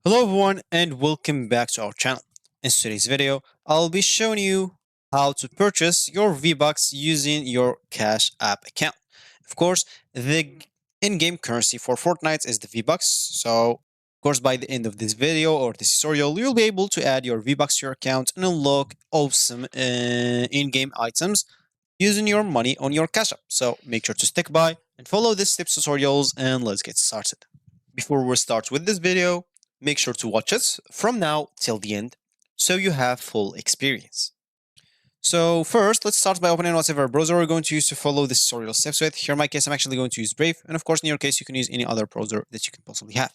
Hello everyone and welcome back to our channel. In today's video, I'll be showing you how to purchase your V-Bucks using your Cash App account. Of course, the in-game currency for Fortnite is the V-Bucks. So, of course, by the end of this video or this tutorial, you'll be able to add your V-Bucks to your account and unlock awesome in-game items using your money on your Cash App. So make sure to stick by and follow these tips tutorials and let's get started. Before we start with this video, make sure to watch it from now till the end so you have full experience. So first, let's start by opening whatever browser we're going to use to follow this tutorial steps with. Here in my case, I'm actually going to use Brave, and of course in your case, you can use any other browser that you can possibly have.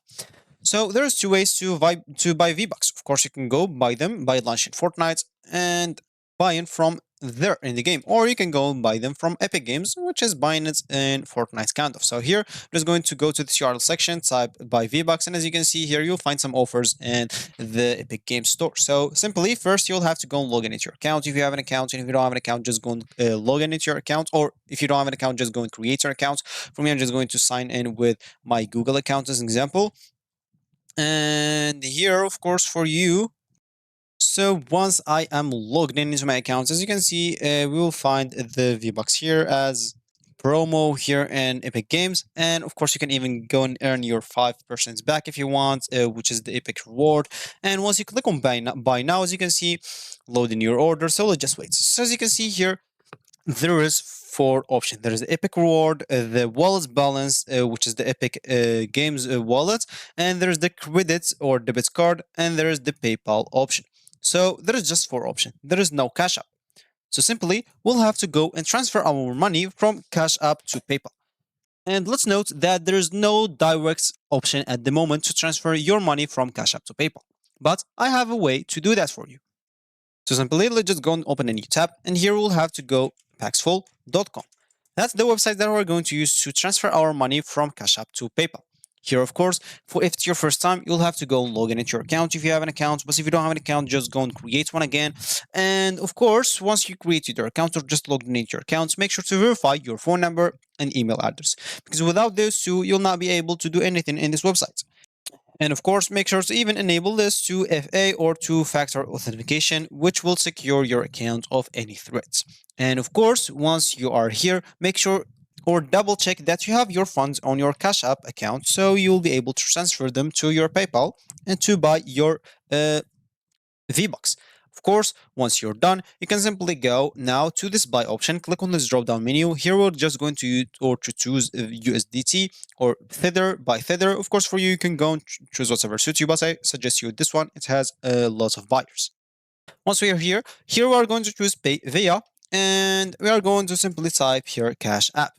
So there's two ways to buy V-Bucks. Of course, you can go buy them by launching Fortnite and buying from there in the game, or you can go and buy them from Epic Games, which is buying it in Fortnite kind of. So here, I'm just going to go to the URL section, type buy V-Bucks, and as you can see here, you'll find some offers in the Epic Games store. So simply, first you'll have to go and log in into your account if you have an account, and if you don't have an account, just go and log in into your account, or if you don't have an account, just go and create your account. For me, I'm just going to sign in with my Google account as an example. And here, of course, for you, so once I am logged in into my account, as you can see, we will find the V-Bucks here as promo here in Epic Games. And of course, you can even go and earn your 5% back if you want, which is the Epic reward. And once you click on buy now, as you can see, load in your order. So let's just wait. So as you can see here, there is four options. There is the Epic reward, the wallet balance, which is the Epic Games wallet, and there is the credit or debit card, and there is the PayPal option. So there is just four options. There is no Cash App. So simply, we'll have to go and transfer our money from Cash App to PayPal. And let's note that there is no direct option at the moment to transfer your money from Cash App to PayPal. But I have a way to do that for you. So simply, let's just go and open a new tab, and here we'll have to go Paxful.com. That's the website that we're going to use to transfer our money from Cash App to PayPal. Here, of course, if it's your first time, you'll have to go and log in into your account if you have an account. But if you don't have an account, just go and create one again. And of course, once you created your account or just logged in into your account, make sure to verify your phone number and email address. Because without those two, you'll not be able to do anything in this website. And of course, make sure to even enable this 2FA or two-factor authentication, which will secure your account of any threats. And of course, once you are here, make sure or double check that you have your funds on your Cash App account, so you'll be able to transfer them to your PayPal and to buy your V-Bucks. Of course, once you're done, you can simply go now to this buy option, click on this drop down menu. Here we're just going to use or to choose USDT or Tether by Tether. Of course, for you, you can go and choose whatever suits you, but I suggest you this one. It has lots of buyers. Once we are here we are going to choose Pay Via, and we are going to simply type here Cash App.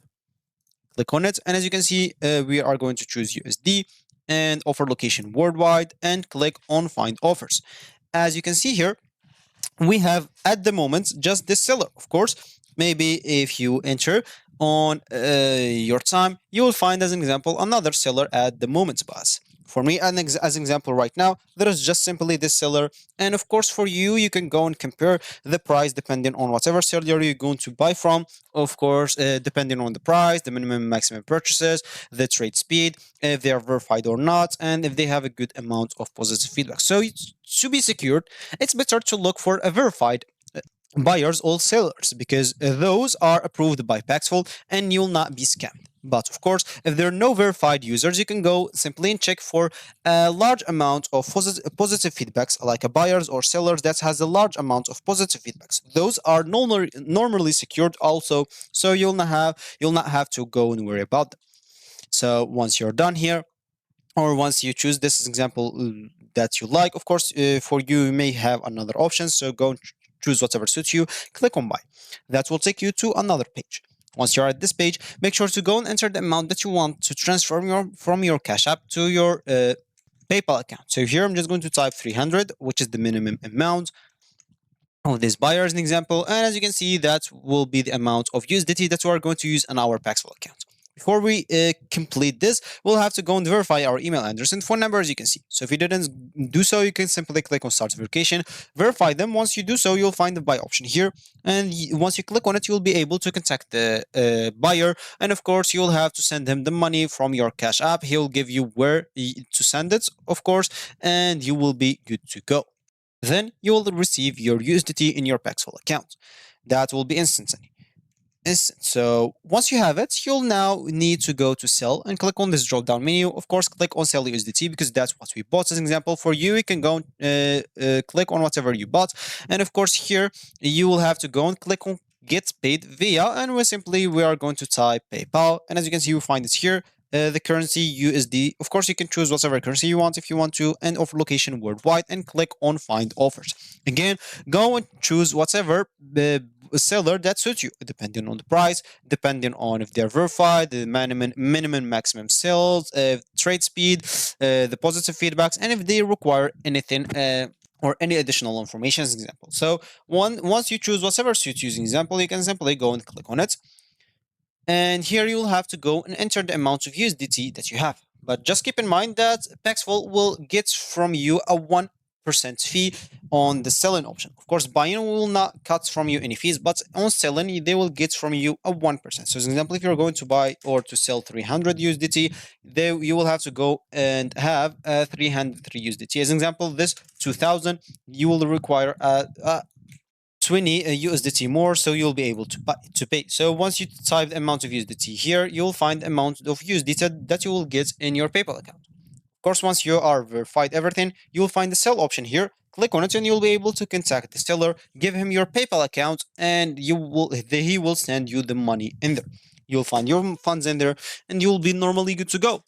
Click on it, and as you can see, we are going to choose USD and offer location worldwide, and click on Find Offers. As you can see here, we have at the moment just this seller. Of course, maybe if you enter on your time, you will find as an example another seller at the moment. But for me, as an example right now, there is just simply this seller. And of course, for you, you can go and compare the price depending on whatever seller you're going to buy from. Of course, depending on the price, the minimum and maximum purchases, the trade speed, if they are verified or not, and if they have a good amount of positive feedback. So to be secured, it's better to look for a verified buyers or sellers, because those are approved by Paxful and you'll not be scammed. But of course, if there are no verified users, you can go simply and check for a large amount of positive feedbacks, like a buyers or sellers that has a large amount of positive feedbacks. Those are normally secured also, so you'll not have to go and worry about them. So once you're done here, or once you choose this example that you like, of course, for you may have another option. So go and choose whatever suits you, click on buy. That will take you to another page. Once you're at this page, make sure to go and enter the amount that you want to transfer from your Cash App to your PayPal account. So here I'm just going to type 300, which is the minimum amount of this buyer as an example. And as you can see, that will be the amount of USDT that we are going to use on our Paxful account. Before we complete this, we'll have to go and verify our email address and phone number, as you can see. So if you didn't do so, you can simply click on Start Verification, verify them. Once you do so, you'll find the buy option here. And once you click on it, you'll be able to contact the buyer. And of course, you'll have to send him the money from your Cash App. He'll give you where to send it, of course, and you will be good to go. Then you will receive your USDT in your Paxful account. That will be instantly. So once you have it, you'll now need to go to sell and click on this drop down menu. Of course, click on sell USDT because that's what we bought. As an example, for you, you can go and click on whatever you bought. And of course, here you will have to go and click on get paid via, and we are going to type PayPal. And as you can see, you find it here. The currency USD. Of course, you can choose whatever currency you want if you want to, and offer location worldwide, and click on find offers. Again, go and choose whatever seller that suits you, depending on the price, depending on if they're verified, the minimum maximum sales, trade speed, the positive feedbacks, and if they require anything or any additional information as an example. So once you choose whatever suits you as an example, you can simply go and click on it. And here you'll have to go and enter the amount of USDT that you have. But just keep in mind that Paxful will get from you a 1% fee on the selling option. Of course, buying will not cut from you any fees, but on selling, they will get from you a 1%. So as an example, if you're going to buy or to sell 300 USDT, you will have to go and have 303 USDT. As an example, this 2000, you will require 20 USDT more, so you'll be able to pay. So once you type the amount of USDT here, you'll find the amount of USDT that you will get in your PayPal account. Of course, once you are verified everything, you'll find the sell option here. Click on it and you'll be able to contact the seller, give him your PayPal account, and he will send you the money in there. You'll find your funds in there, and you'll be normally good to go.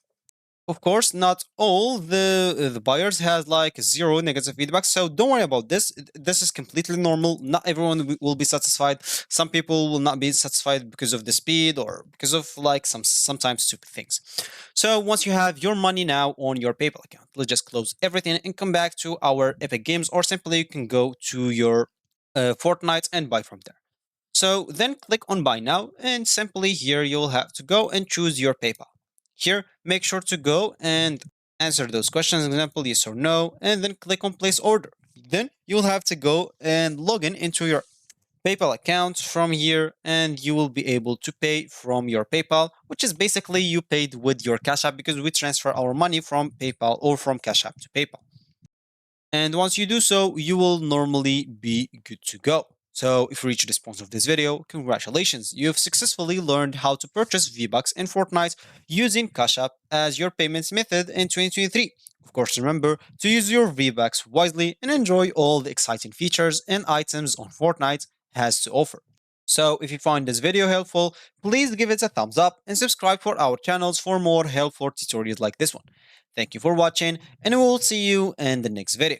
Of course, not all the buyers has like zero negative feedback, so don't worry about this. This is completely normal. Not everyone will be satisfied. Some people will not be satisfied because of the speed or because of like sometimes stupid things. So once you have your money now on your PayPal account, let's just close everything and come back to our Epic Games, or simply you can go to your Fortnite and buy from there. So then click on buy now, and simply here you'll have to go and choose your PayPal. Here, make sure to go and answer those questions, example, yes or no, and then click on place order. Then you'll have to go and log in into your PayPal account from here, and you will be able to pay from your PayPal, which is basically you paid with your Cash App because we transfer our money from PayPal or from Cash App to PayPal. And once you do so, you will normally be good to go. So if you reached this point of this video, congratulations, you have successfully learned how to purchase vBucks in Fortnite using Cashapp as your payments method in 2023. Of course, remember to use your vBucks wisely and enjoy all the exciting features and items on Fortnite has to offer. So if you find this video helpful, please give it a thumbs up and subscribe for our channels for more helpful tutorials like this one. Thank you for watching, and we will see you in the next video.